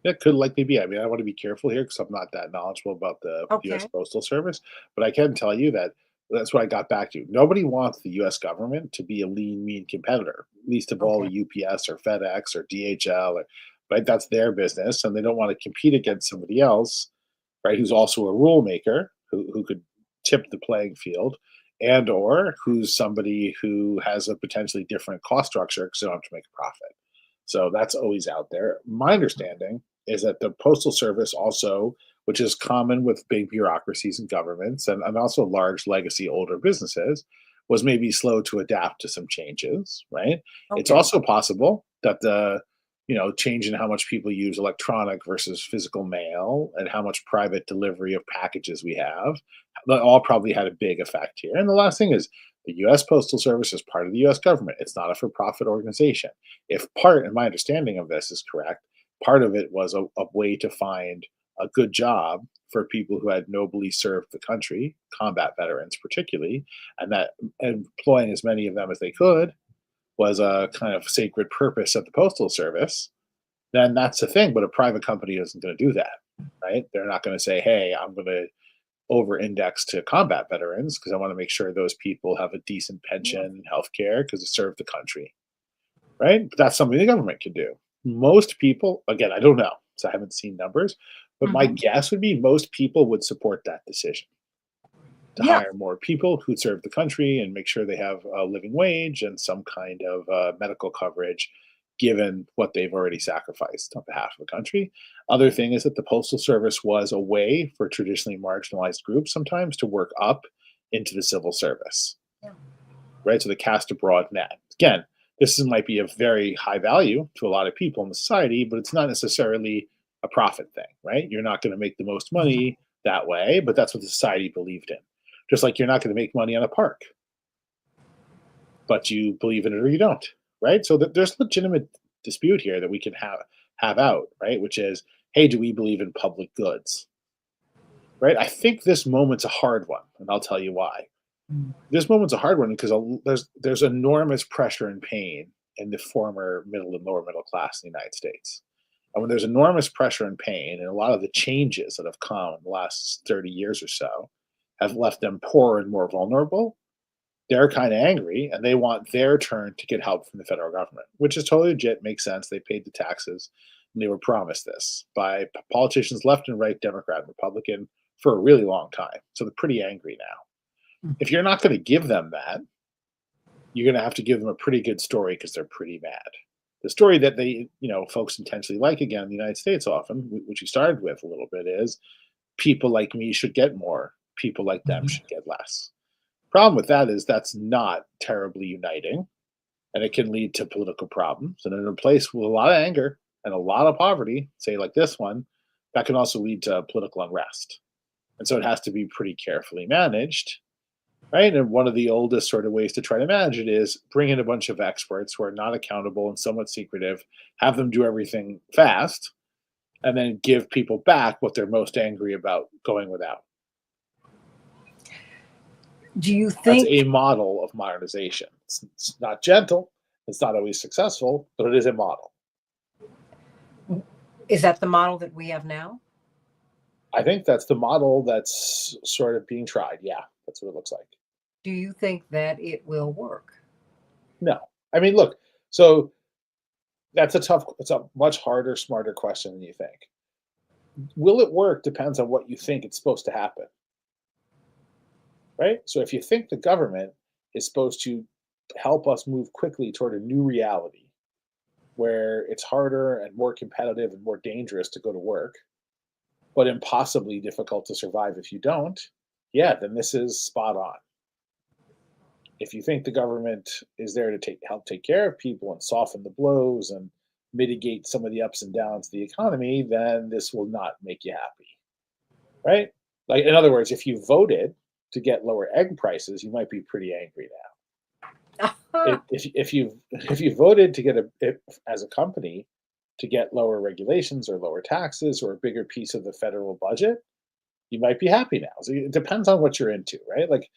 That could likely be. I mean, I want to be careful here because I'm not that knowledgeable about the U.S. Okay. Postal Service, but I can tell you that that's what I got back to. Nobody wants the U.S. government to be a lean, mean competitor, least of all Okay. UPS or FedEx or DHL, right? That's their business, and they don't want to compete against somebody else, right? Who's also a rule maker who could tip the playing field, and or who's somebody who has a potentially different cost structure because they don't have to make a profit. So that's always out there. My understanding is that the postal service also, which is common with big bureaucracies and governments and also large legacy older businesses, was maybe slow to adapt to some changes, right? It's Okay. also possible that the change in how much people use electronic versus physical mail and how much private delivery of packages we have, that all probably had a big effect here. And the last thing is the US Postal Service is part of the US government. It's not a for-profit organization. If part, and my understanding of this is correct, part of it was a way to find a good job for people who had nobly served the country, combat veterans particularly, and that employing as many of them as they could was a kind of sacred purpose of the postal service, then that's the thing. But a private company isn't going to do that, right? They're not going to say, "Hey, I'm going to over index to combat veterans because I want to make sure those people have a decent pension and health care because it served the country," right? But that's something the government can do. Most people, again, I don't know, so I haven't seen numbers, but my Hmm. guess would be most people would support that decision to Yeah. hire more people who serve the country and make sure they have a living wage and some kind of medical coverage given what they've already sacrificed on behalf of the country. Other thing is that the postal service was a way for traditionally marginalized groups sometimes to work up into the civil service, Yeah. right? So they cast a broad net. Again, might be of very high value to a lot of people in the society, but it's not necessarily a profit thing, right? You're not going to make the most money that way, but that's what the society believed in. Just like you're not going to make money on a park, but you believe in it or you don't, right? So there's legitimate dispute here that we can have out, right? Which is, hey, do we believe in public goods, right? I think this moment's a hard one, and I'll tell you why. Mm. This moment's a hard one because there's enormous pressure and pain in the former middle and lower middle class in the United States. And when there's enormous pressure and pain, and a lot of the changes that have come in the last 30 years or so have left them poorer and more vulnerable, they're kind of angry and they want their turn to get help from the federal government, which is totally legit, makes sense. They paid the taxes and they were promised this by politicians left and right, Democrat and Republican, for a really long time. So they're pretty angry now. If you're not going to give them that, you're going to have to give them a pretty good story because they're pretty mad. The story that they, folks intentionally like again in the United States often, which you started with a little bit, is people like me should get more, people like them Mhm. should get less. Problem with that is that's not terribly uniting, and it can lead to political problems. And in a place with a lot of anger and a lot of poverty, say like this one, that can also lead to political unrest. And so it has to be pretty carefully managed, right? And one of the oldest sort of ways to try to manage it is bring in a bunch of experts who are not accountable and somewhat secretive, have them do everything fast, and then give people back what they're most angry about going without. Do you That's think a model of modernization. It's not gentle, it's not always successful, but it is a model. is that the model that we have now? I think that's the model that's sort of being tried. Yeah, that's what it looks like. Do you think that it will work? No. I mean, look, so it's a much harder, smarter question than you think. Will it work depends on what you think it's supposed to happen, right? So if you think the government is supposed to help us move quickly toward a new reality where it's harder and more competitive and more dangerous to go to work, but impossibly difficult to survive if you don't, yeah, then this is spot on. If you think the government is there to help take care of people and soften the blows and mitigate some of the ups and downs of the economy, then this will not make you happy, right? Like in other words, if you voted to get lower egg prices, you might be pretty angry now. If you voted to get as a company to get lower regulations or lower taxes or a bigger piece of the federal budget, you might be happy now. So it depends on what you're into, right? Like,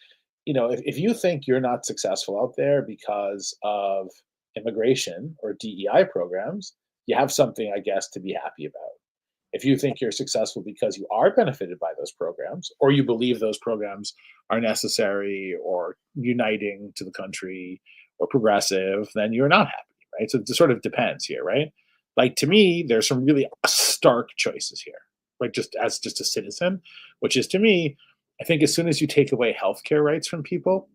if you think you're not successful out there because of immigration or DEI programs, you have something, I guess, to be happy about. If you think you're successful because you are benefited by those programs, or you believe those programs are necessary or uniting to the country or progressive, then you're not happy, right? So it sort of depends here, right? Like to me, there's some really stark choices here, like just a citizen, which is to me, I think as soon as you take away healthcare rights from people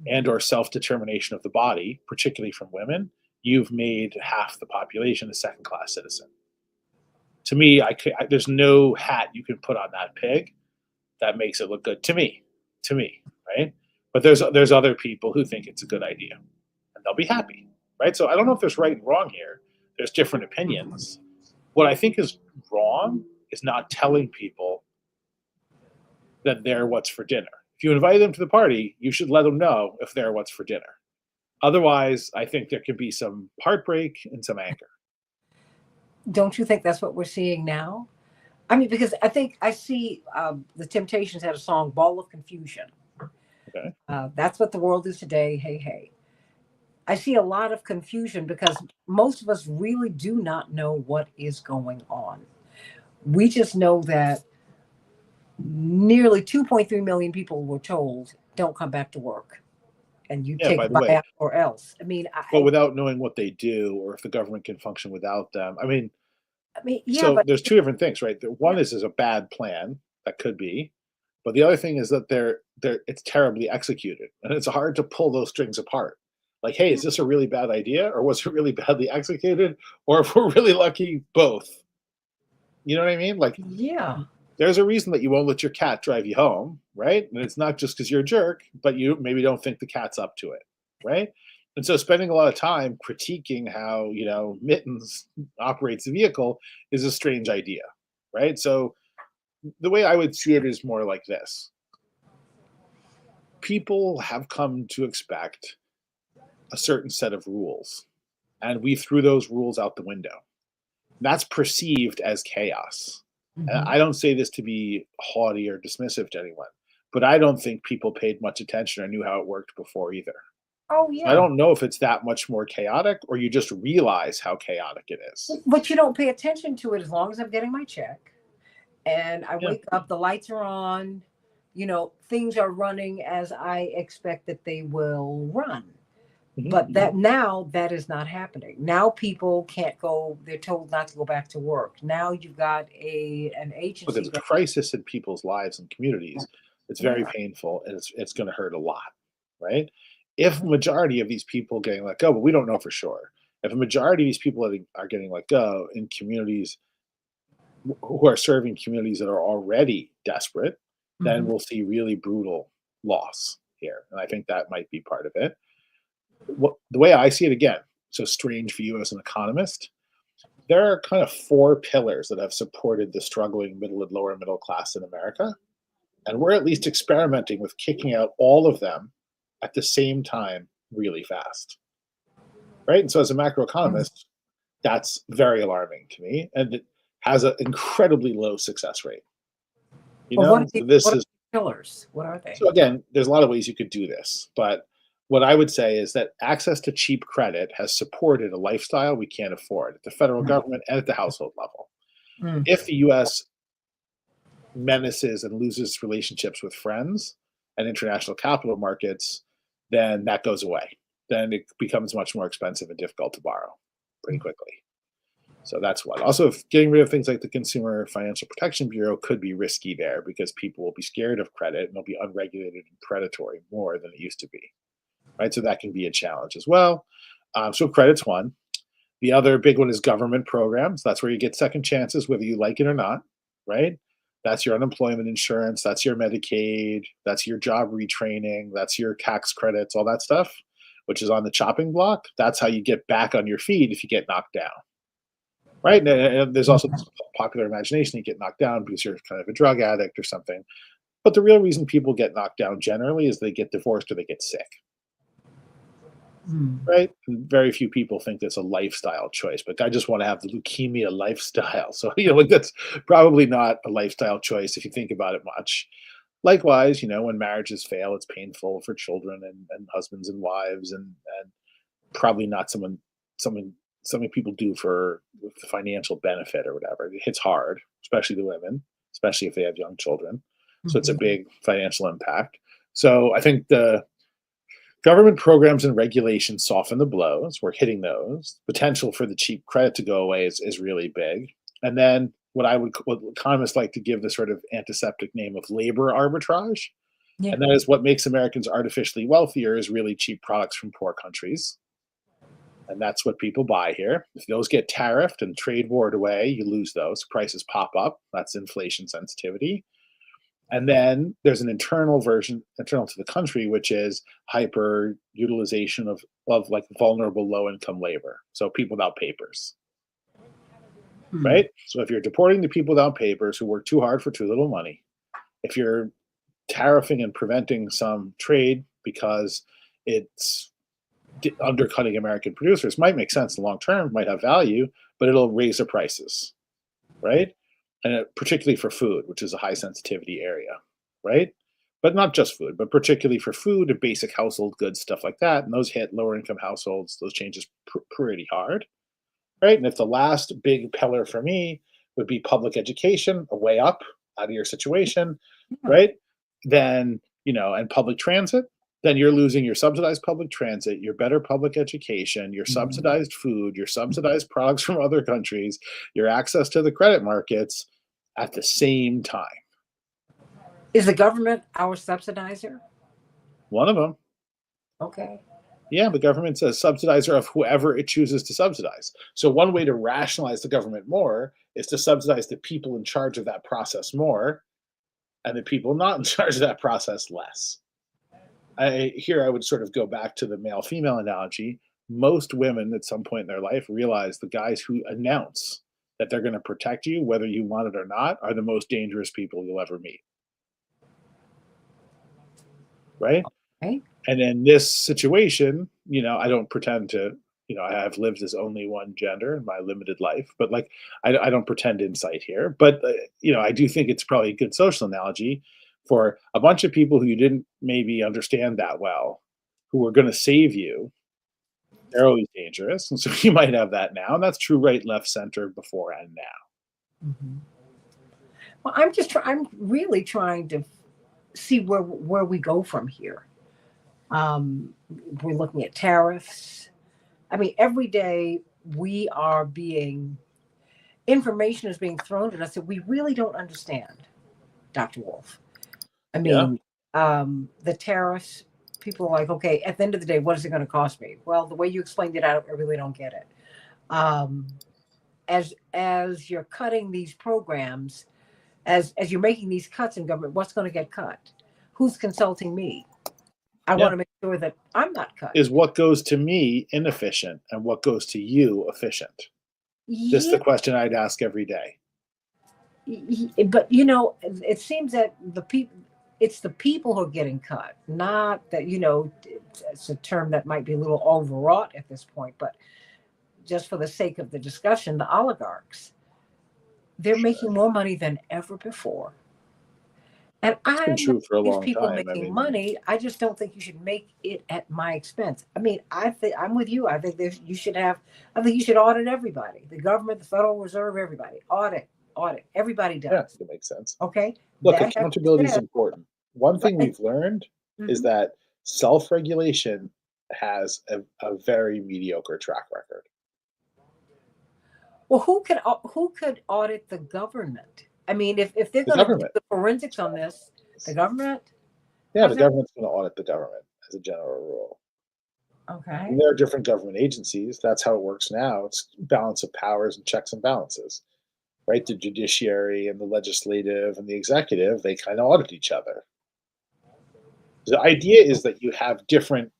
and or self-determination of the body, particularly from women, you've made half the population a second-class citizen. To me, there's no hat you can put on that pig that makes it look good to me, right? But there's other people who think it's a good idea, and they'll be happy, right? So I don't know if there's right and wrong here. There's different opinions. What I think is wrong is not telling people that they're what's for dinner. If you invite them to the party, you should let them know if they're what's for dinner. Otherwise, I think there can be some heartbreak and some anger. Don't you think that's what we're seeing now? I mean, because I think I see the Temptations had a song, Ball of Confusion. Okay. That's what the world is today. Hey, hey. I see a lot of confusion because most of us really do not know what is going on. We just know that nearly 2.3 million people were told don't come back to work and you Yeah, take by a the way, buyout or else. I mean, but without knowing what they do or if the government can function without them. yeah, So but there's two different things, right? One yeah, is a bad plan that could be, but the other thing is that it's terribly executed, and it's hard to pull those strings apart. Like, hey, is this a really bad idea, or was it really badly executed, or if we're really lucky, both? You know what I mean? Like, yeah. there's a reason that you won't let your cat drive you home, right? And it's not just because you're a jerk, but you maybe don't think the cat's up to it, right? And so spending a lot of time critiquing how, Mittens operates the vehicle is a strange idea, right? So the way I would see it is more like this. People have come to expect a certain set of rules, and we threw those rules out the window. That's perceived as chaos. And Mhm. I don't say this to be haughty or dismissive to anyone, but I don't think people paid much attention or knew how it worked before either. Oh, So I yeah. don't know if it's that much more chaotic or you just realize how chaotic it is. But you don't pay attention to it as long as I'm getting my check and I Yeah. wake up, the lights are on, things are running as I expect that they will run. Mhm. But that is not happening. Now people can't go, they're told not to go back to work. Now you've got an Look, it's agency a that, crisis in people's lives and communities. It's very yeah. painful and it's going to hurt a lot, right? If Mhm. majority of these people getting let go, but we don't know for sure. If a majority of these people are getting let go in communities who are serving communities that are already desperate, then Mhm. we'll see really brutal loss here. And I think that might be part of it. The way I see it again, so strange for you as an economist, there are kind of four pillars that have supported the struggling middle and lower middle class in America. And we're at least experimenting with kicking out all of them at the same time really fast. Right. And so as a Mhm. macroeconomist, that's very alarming to me. And it has an incredibly low success rate. Well, what are So this what are is the pillars? What are they? so again, there's a lot of ways you could do this, but what I would say is that access to cheap credit has supported a lifestyle we can't afford at the federal Mm. government and at the household level. Mm. If the US menaces and loses relationships with friends and international capital markets, then that goes away. Then it becomes much more expensive and difficult to borrow pretty quickly. So that's one. Also, if getting rid of things like the Consumer Financial Protection Bureau could be risky there because people will be scared of credit and they'll be unregulated and predatory more than it used to be. Right. So that can be a challenge as well. So credit's one. The other big one is government programs. That's where you get second chances, whether you like it or not, right? That's your unemployment insurance. That's your Medicaid. That's your job retraining. That's your tax credits, all that stuff, which is on the chopping block. That's how you get back on your feet if you get knocked down, right? And there's also this popular imagination you get knocked down because you're kind of a drug addict or something. But the real reason people get knocked down generally is they get divorced or they get sick. Mm. Right? And very few people think it's a lifestyle choice, but I just want to have the leukemia lifestyle. So, like that's probably not a lifestyle choice if you think about it much. Likewise, when marriages fail, it's painful for children and husbands and wives, and probably not something people do for with the financial benefit or whatever. It hits hard, especially the women, especially if they have young children. So it's a Mhm. big financial impact. So I think the government programs and regulations soften the blows. We're hitting those. Potential for the cheap credit to go away is really big. And then what economists like to give the sort of antiseptic name of labor arbitrage. Yeah. And that is what makes Americans artificially wealthier is really cheap products from poor countries. And that's what people buy here. If those get tariffed and trade warred away, you lose those. Prices pop up. That's inflation sensitivity. And then there's an internal version, internal to the country, which is hyper utilization of like vulnerable low income labor. So people without papers, Mm. right? So if you're deporting the people without papers who work too hard for too little money, if you're tariffing and preventing some trade because it's undercutting American producers, might make sense in the long term, might have value, but it'll raise the prices, right? And particularly for food, which is a high sensitivity area, right? But not just food, but particularly for food and basic household goods, stuff like that. And those hit lower income households, those changes pretty hard, right? And if the last big pillar for me would be public education, a way up out of your situation, Yeah. right? Then, and public transit, then you're losing your subsidized public transit, your better public education, your Mhm. subsidized food, your subsidized products from other countries, your access to the credit markets at the same time. Is the government our subsidizer? One of them, Okay. yeah, the government's a subsidizer of whoever it chooses to subsidize. So one way to rationalize the government more is to subsidize the people in charge of that process more and the people not in charge of that process less. I would sort of go back to the male female analogy. Most women at some point in their life realize the guys who announce that they're going to protect you, whether you want it or not, are the most dangerous people you'll ever meet. Right. Right. And in this situation, I don't pretend to, I have lived as only one gender in my limited life, but I don't pretend insight here. But, I do think it's probably a good social analogy for a bunch of people who you didn't maybe understand that well, who are going to save you. They're always dangerous, and so you might have that now, and that's true right, left, center, before, and now. Mhm. Well, I'm really trying to see where we go from here. Um, we're looking at tariffs. I mean, every day we are being information is being thrown at us that we really don't understand, Dr. Wolf. I Yeah, mean, the tariffs, people are like, okay, at the end of the day, what is it going to cost me? Well, the way you explained it, I really don't get it. Um, as you're cutting these programs, as you're making these cuts in government, what's going to get cut? Who's consulting me? I yeah. want to make sure that I'm not cut. Is what goes to me inefficient and what goes to you efficient? This is Yeah, the question I'd ask every day. but it seems that it's the people who are getting cut, not that it's a term that might be a little overwrought at this point, but just for the sake of the discussion, the oligarchs, they're Sure. making more money than ever before. And It's been I'm not true for a against long people time. I making mean, money. I just don't think you should make it at my expense. I mean, I think I'm with you. I think you should have. I think you should audit everybody, the government, the Federal Reserve, everybody. Audit. Everybody yeah, does. it makes sense. Okay, Look, that has to be accountability is said. important. One thing Right. we've learned is Mhm. that self-regulation has a very mediocre track record. Well, who could audit the government? I mean, if they're The going to do government. the forensics on this, the government. Yeah, How's the that? government's going to audit the government as a general rule. And Okay. there are different government agencies. That's how it works now. It's balance of powers and checks and balances, right? The judiciary and the legislative and the executive, they kind of audit each other. The idea is that you have different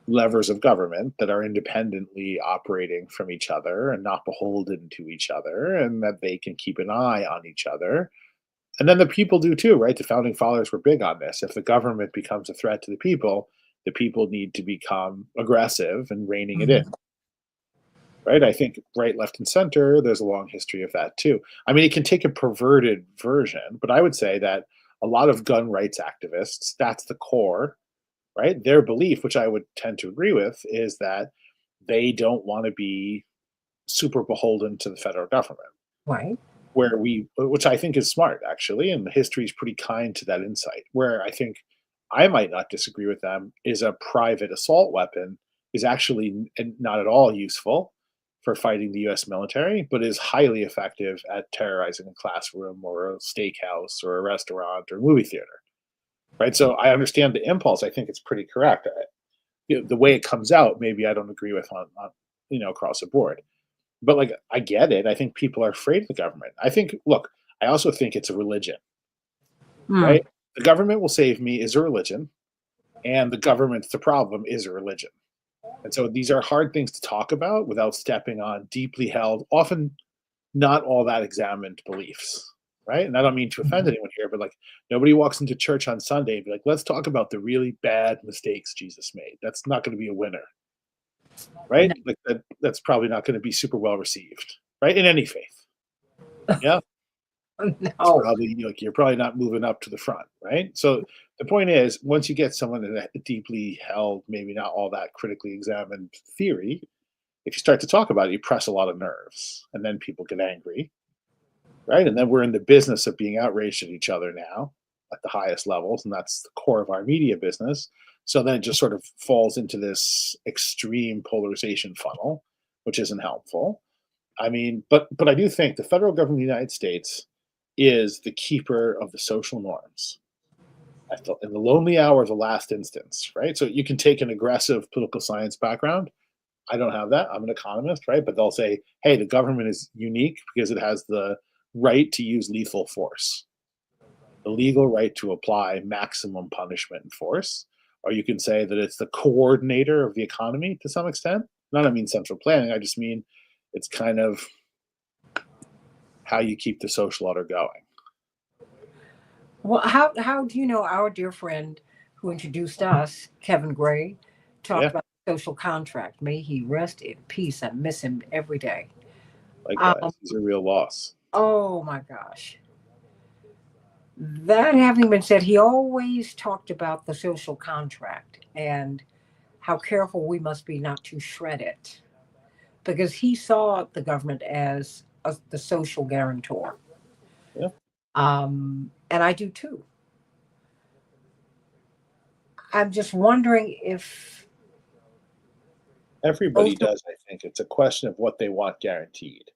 levers of government that are independently operating from each other and not beholden to each other, and that they can keep an eye on each other. And then the people do too, right? The founding fathers were big on this. If the government becomes a threat to the people need to become aggressive and reining it in, Mhm. right? I think right, left, and center, there's a long history of that too. I mean, it can take a perverted version, but I would say that a lot of gun rights activists, that's the core, right? Their belief, which I would tend to agree with, is that they don't want to be super beholden to the federal government. Right. Which I think is smart actually, and history is pretty kind to that insight. Where I think I might not disagree with them is a private assault weapon is actually not at all useful for fighting the U.S. military, but is highly effective at terrorizing a classroom or a steakhouse or a restaurant or movie theater. Right. So I understand the impulse. I think it's pretty correct. The way it comes out, maybe I don't agree with on across the board. But like I get it. I think people are afraid of the government. I think look, I also think it's a religion, Hmm. right? The government will save me is a religion, and the government's the problem is a religion. And so these are hard things to talk about without stepping on deeply held, often not all that examined beliefs. Right. And I don't mean to offend Mhm. anyone here, but like nobody walks into church on Sunday and be like, let's talk about the really bad mistakes Jesus made. That's not going to be a winner. Right. No. Like that's probably not going to be super well received. Right. In any faith. Yeah. It's No. probably like you're probably not moving up to the front, right? So the point is, once you get someone in a deeply held, maybe not all that critically examined theory, if you start to talk about it, you press a lot of nerves, and then people get angry, right? And then we're in the business of being outraged at each other now at the highest levels, and that's the core of our media business. So then it just sort of falls into this extreme polarization funnel, which isn't helpful. I mean, but I do think the federal government of the United States is the keeper of the social norms. In the lonely hour of the last instance, right? So you can take an aggressive political science background. I don't have that. I'm an economist, right? But they'll say, hey, the government is unique because it has the right to use lethal force, the legal right to apply maximum punishment and force. Or you can say that it's the coordinator of the economy to some extent. Not I mean central planning. I just mean it's kind of how you keep the social order going. Well, how do you know our dear friend who introduced us, Kevin Gray, talked Yeah, about the social contract? May he rest in peace. I miss him every day. Um, likewise. He's a real loss. oh my gosh. That having been said, he always talked about the social contract and how careful we must be not to shred it because he saw the government as the social guarantor. Yeah. And I do too. I'm just wondering if Everybody social. does, I think. It's a question of what they want guaranteed.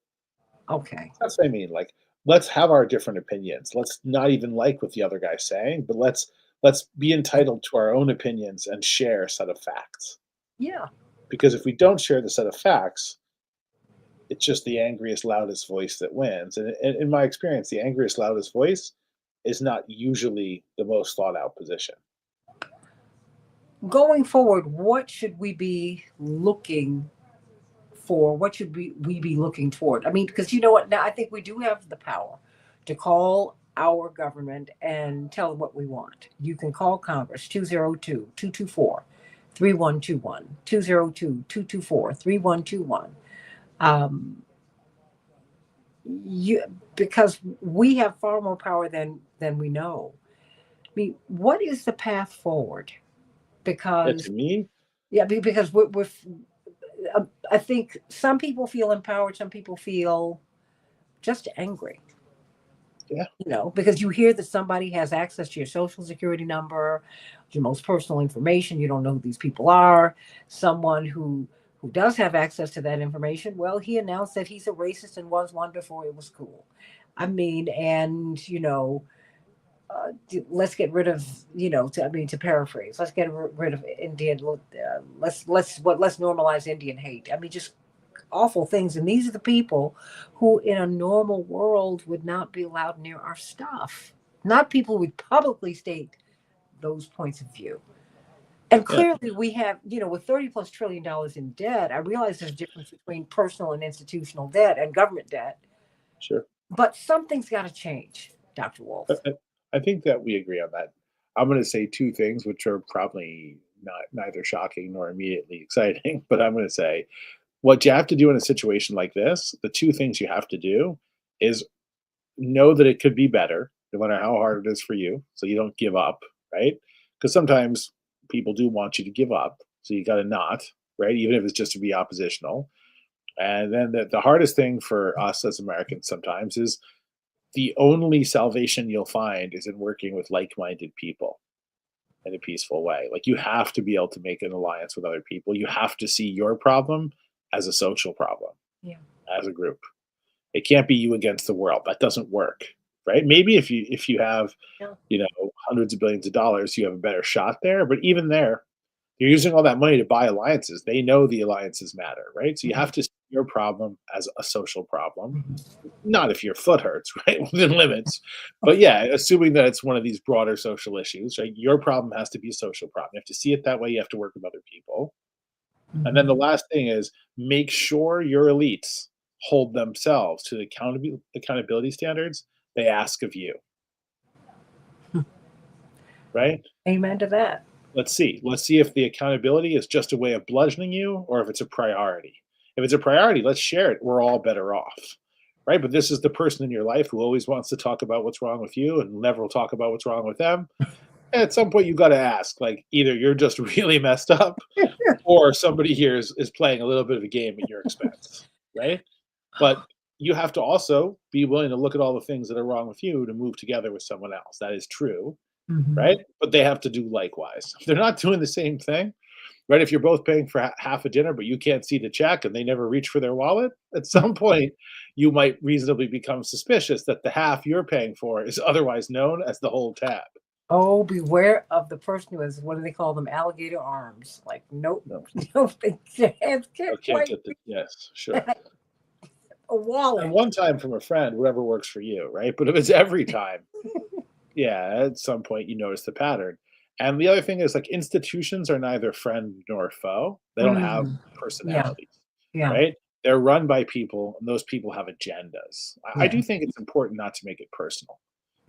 Okay. That's what I mean. Like, let's have our different opinions. Let's not even like what the other guy's saying, but let's be entitled to our own opinions and share a set of facts. Yeah. Because if we don't share the set of facts, it's just the angriest, loudest voice that wins. And in my experience, the angriest, loudest voice is not usually the most thought out position. Going forward, what should we be looking for? What should we be looking toward? I mean, because you know what? Now I think we do have the power to call our government and tell them what we want. You can call Congress 202-224-3121, 202-224-3121. Um, you because we have far more power than we know. I mean, what is the path forward? Yeah, Because to me, yeah, because we're I think some people feel empowered, some people feel just angry. yeah, Because you hear that somebody has access to your social security number, your most personal information. You don't know who these people are. Someone who does have access to that information, well, he announced that he's a racist and was one before it was cool. I mean, and let's get rid of to paraphrase, let's get rid of Indian. Let's normalize Indian hate. I mean, just awful things. And these are the people who, in a normal world, would not be allowed near our stuff. Not people who would publicly state those points of view. And yeah, clearly, we have, with 30 plus trillion dollars in debt. I realize there's a difference between personal and institutional debt and government debt, sure. but something's got to change, Dr. I, Wolf. I I think that we agree on that. I'm going to say two things, which are probably not neither shocking nor immediately exciting, but I'm going to say what you have to do in a situation like this. The two things you have to do is know that it could be better, no matter how hard it is for you, so you don't give up, right? Because sometimes people do want you to give up, so you got to not, right? Even if it's just to be oppositional. And then the hardest thing for us as Americans sometimes is the only salvation you'll find is in working with like-minded people in a peaceful way. Like, you have to be able to make an alliance with other people. You have to see your problem as a social problem, Yeah. as a group. It can't be you against the world. That doesn't work, right? Maybe if you have, Yeah. hundreds of billions of dollars, you have a better shot there. But even there, you're using all that money to buy alliances. They know the alliances matter, right? So you Mhm. have to see your problem as a social problem, Mhm. not if your foot hurts, right? Within limits. But yeah, assuming that it's one of these broader social issues, right? Your problem has to be a social problem. You have to see it that way. You have to work with other people. And then Mhm. the last thing is make sure your elites hold themselves to the accountability standards they ask of you, right? Amen to that. Let's see. Let's see if the accountability is just a way of bludgeoning you or if it's a priority. If it's a priority, let's share it. We're all better off. Right. But this is the person in your life who always wants to talk about what's wrong with you and never will talk about what's wrong with them. And at some point, you got to ask, like, either you're just really messed up or somebody here is playing a little bit of a game at your expense. Right. But you have to also be willing to look at all the things that are wrong with you to move together with someone else. That is true, Mhm. right? But they have to do likewise. If they're not doing the same thing, right? If you're both paying for half a dinner, but you can't see the check and they never reach for their wallet, at some point, you might reasonably become suspicious that the half you're paying for is otherwise known as the whole tab. Oh, beware of the person who has, what do they call them? Alligator arms. Like, nope, No, nope, your hands I can't can't quite get the yes, sure. reach a And wallet. one time from a friend, whatever works for you, right? But if it's every time, yeah, at some point you notice the pattern. And the other thing is, like, institutions are neither friend nor foe. They don't have Mm, yeah, personalities, yeah, right? They're run by people, and those people have agendas. I yeah. do think it's important not to make it personal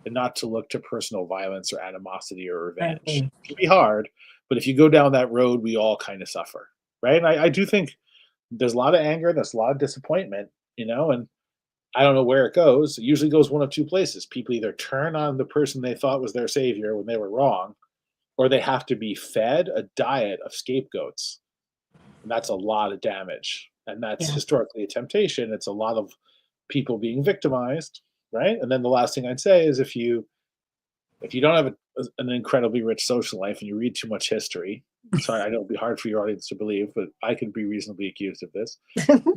and not to look to personal violence or animosity or I revenge. agree. It can be hard, but if you go down that road, we all kind of suffer, right? And I do think there's a lot of anger, there's a lot of disappointment, and I don't know where it goes. It usually goes one of two places. People either turn on the person they thought was their savior when they were wrong, or they have to be fed a diet of scapegoats. And that's a lot of damage. And that's Yeah. historically a temptation. It's a lot of people being victimized, right? And then the last thing I'd say is if you don't have an incredibly rich social life and you read too much history, sorry, I know it'll be hard for your audience to believe, but I can be reasonably accused of this.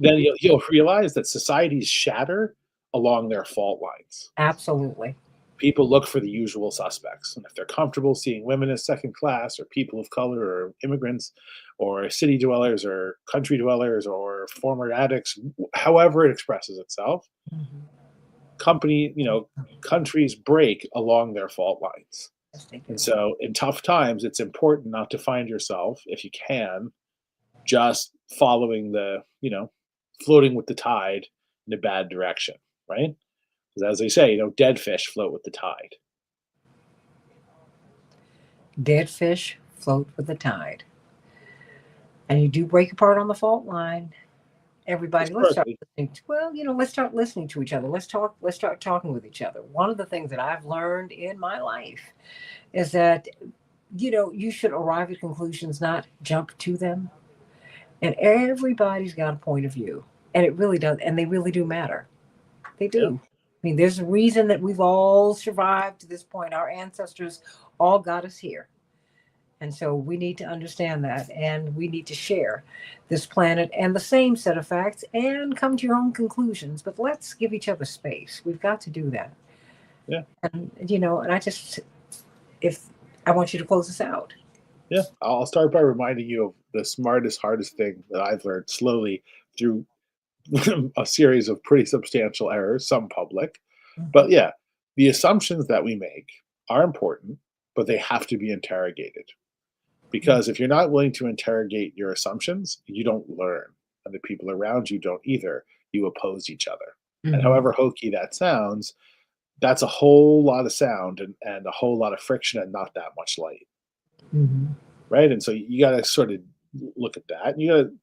Then you'll realize that societies shatter along their fault lines. Absolutely. People look for the usual suspects. And if they're comfortable seeing women as second class or people of color or immigrants or city dwellers or country dwellers or former addicts, however it expresses itself, Mhm. countries break along their fault lines. Yes, they And do. so in tough times, it's important not to find yourself, if you can, just following floating with the tide in a bad direction, right? Because as they say, dead fish float with the tide. Dead fish float with the tide. And you do break apart on the fault line. Everybody, let's start Historically, listening to, well, let's start listening to each other. Let's start talking with each other. One of the things that I've learned in my life is that, you should arrive at conclusions, not jump to them. And everybody's got a point of view. And it really does. And they really do matter. They yeah, do. I mean, there's a reason that we've all survived to this point. Our ancestors all got us here. And so we need to understand that, and we need to share this planet and the same set of facts and come to your own conclusions. But let's give each other space. We've got to do that. yeah, And I just, if I want you to close this out. yeah. I'll start by reminding you of the smartest, hardest thing that I've learned slowly through a series of pretty substantial errors, some public. Mhm. But yeah, the assumptions that we make are important, but they have to be interrogated. Because if you're not willing to interrogate your assumptions, you don't learn. And the people around you don't either. You oppose each other. And Mhm. however hokey that sounds, that's a whole lot of sound and a whole lot of friction and not that much light. Mhm. Right. And so you got to sort of look at that.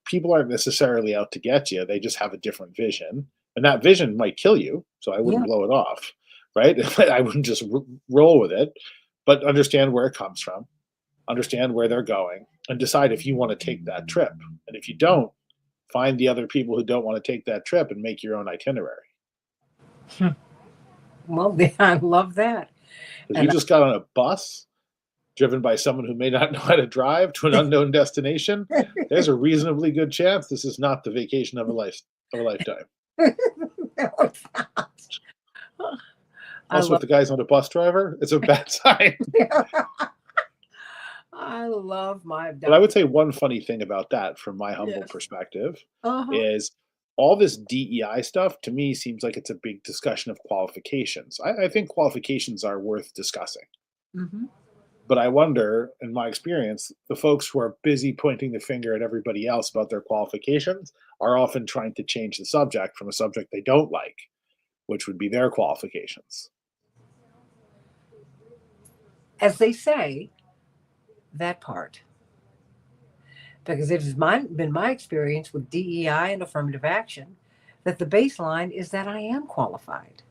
People aren't necessarily out to get you. They just have a different vision. And that vision might kill you. So I wouldn't Yeah. blow it off. Right. I wouldn't just roll with it, but understand where it comes from, understand where they're going, and decide if you want to take that trip. And if you don't, find the other people who don't want to take that trip and make your own itinerary. Well, I love that. Because you And just got on a bus driven by someone who may not know how to drive to an unknown destination, there's a reasonably good chance this is not the vacation of a lifetime. No, it's not. I Also, if love. the guy's not a bus driver, it's a bad sign. I love my But I dog. would say one funny thing about that, from my humble Yes. perspective, Uh-huh. is all this DEI stuff to me seems like it's a big discussion of qualifications. I think qualifications are worth discussing. Hmm. But I wonder, in my experience, the folks who are busy pointing the finger at everybody else about their qualifications are often trying to change the subject from a subject they don't like, which would be their qualifications. As they say, that part. Because it has been my experience with DEI and affirmative action that the baseline is that I am qualified.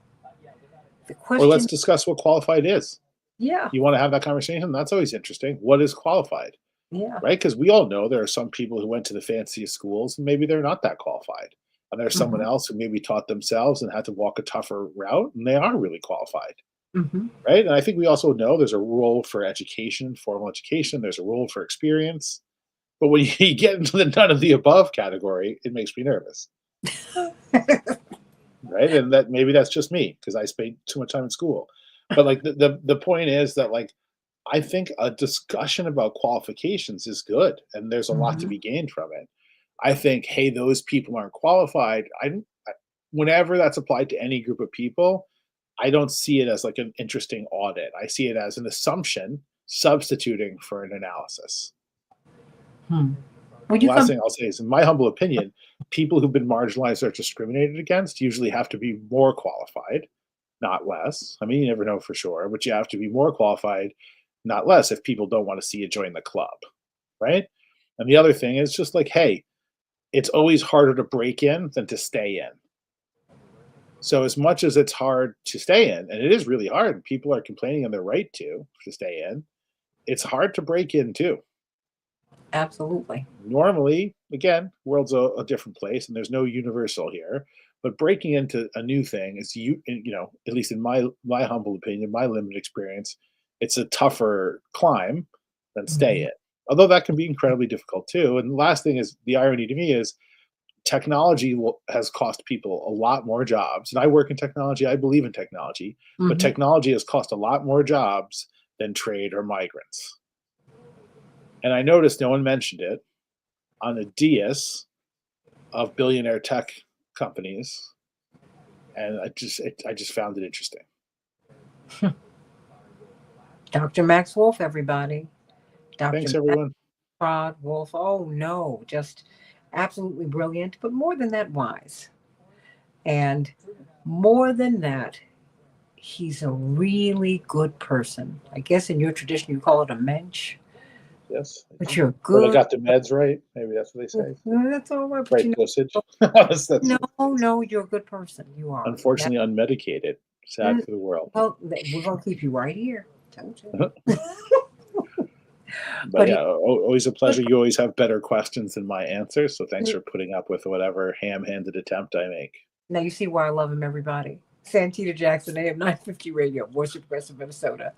The Or let's question, discuss what qualified is. yeah, You want to have that conversation? That's always interesting. What is qualified? yeah. Right? Because we all know there are some people who went to the fanciest schools and maybe they're not that qualified. And there's someone Hmm. else who maybe taught themselves and had to walk a tougher route and they are really qualified. Hmm. Right? And I think we also know there's a role for education, formal education, there's a role for experience. But when you get into the none of the above category, it makes me nervous. Right? And that maybe that's just me because I spent too much time in school. But like the point is that like I think a discussion about qualifications is good and there's a lot to Hmm. be gained from it. I think, hey, those people aren't qualified. Whenever that's applied to any group of people, I don't see it as like an interesting audit. I see it as an assumption substituting for an analysis. Hmm. When The you last come, thing I'll say is, in my humble opinion, people who've been marginalized or discriminated against usually have to be more qualified, not less. I mean, you never know for sure, but you have to be more qualified, not less, if people don't want to see you join the club, right? And the other thing is just like, hey, it's always harder to break in than to stay in. So as much as it's hard to stay in, and it is really hard, people are complaining on their right to stay in, it's hard to break in too. Absolutely. Normally, again, world's a different place, and there's no universal here. But breaking into a new thing is at least in my humble opinion, my limited experience, it's a tougher climb than stay Mhm. in. Although that can be incredibly difficult too. And the last thing is the irony to me is technology has cost people a lot more jobs. And I work in technology. I believe in technology, but Mhm. technology has cost a lot more jobs than trade or migrants. And I noticed no one mentioned it on the dais of billionaire tech companies, and I just found it interesting. Dr. Max Wolf, everybody. Dr. Thanks, Max everyone. Prod Wolf. Oh no, just absolutely brilliant, but more than that, wise. And more than that, he's a really good person. I guess in your tradition you call it a mensch, Yes, but you're when I good. got the meds right, maybe that's what they say. That's all right, but Right you dosage. know, That's no, no, you're a good person. You are. That, unfortunately unmedicated. Sad for the world. well, we're gonna keep you right here. Told you. But But yeah, he's always a good. pleasure. You always have better questions than my answers, so thanks for putting up with whatever ham-handed attempt I make. Now you see why I love him, everybody. Santita Jackson, AM 950 Radio, Voice of Progressive Minnesota.